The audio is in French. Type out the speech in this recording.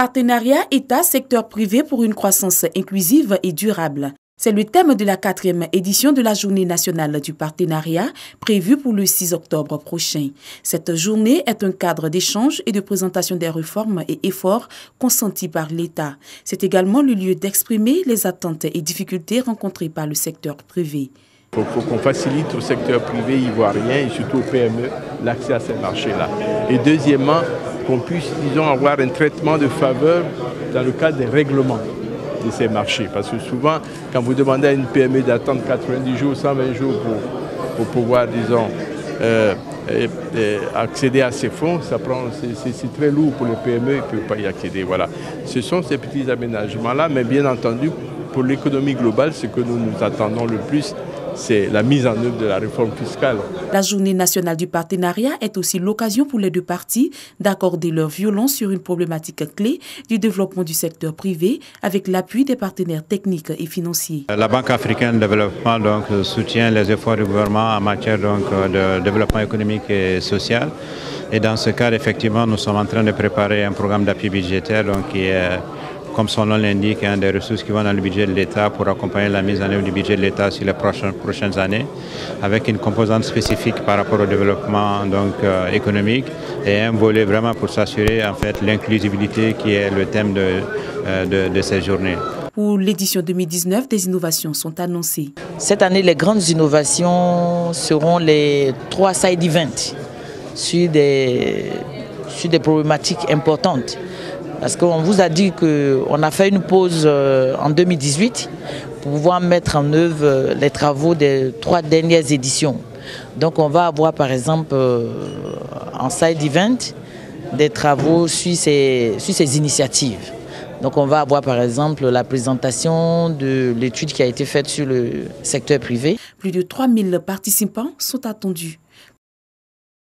Partenariat État-secteur privé pour une croissance inclusive et durable. C'est le thème de la 4e édition de la Journée nationale du partenariat prévue pour le 6 octobre prochain. Cette journée est un cadre d'échange et de présentation des réformes et efforts consentis par l'État. C'est également le lieu d'exprimer les attentes et difficultés rencontrées par le secteur privé. Il faut qu'on facilite au secteur privé ivoirien et surtout aux PME l'accès à ces marchés-là. Et deuxièmement, qu'on puisse, disons, avoir un traitement de faveur dans le cadre des règlements de ces marchés. Parce que souvent, quand vous demandez à une PME d'attendre 90 jours, 120 jours pour pouvoir, disons, accéder à ces fonds, c'est très lourd pour les PME, ils ne peuvent pas y accéder. Voilà. Ce sont ces petits aménagements-là, mais bien entendu, pour l'économie globale, ce que nous attendons le plus, c'est la mise en œuvre de la réforme fiscale. La Journée nationale du partenariat est aussi l'occasion pour les deux parties d'accorder leur violon sur une problématique clé du développement du secteur privé avec l'appui des partenaires techniques et financiers. La Banque africaine de développement soutient les efforts du gouvernement en matière de développement économique et social. Et dans ce cadre, effectivement, nous sommes en train de préparer un programme d'appui budgétaire qui est, comme son nom l'indique, des ressources qui vont dans le budget de l'État pour accompagner la mise en œuvre du budget de l'État sur les prochaines années, avec une composante spécifique par rapport au développement économique et un volet vraiment pour s'assurer en fait l'inclusivité qui est le thème de ces journées. Pour l'édition 2019, des innovations sont annoncées. Cette année, les grandes innovations seront les 3 side events sur des problématiques importantes. Parce qu'on vous a dit qu'on a fait une pause en 2018 pour pouvoir mettre en œuvre les travaux des 3 dernières éditions. Donc on va avoir par exemple en side event des travaux sur ces initiatives. Donc on va avoir par exemple la présentation de l'étude qui a été faite sur le secteur privé. Plus de 3000 participants sont attendus.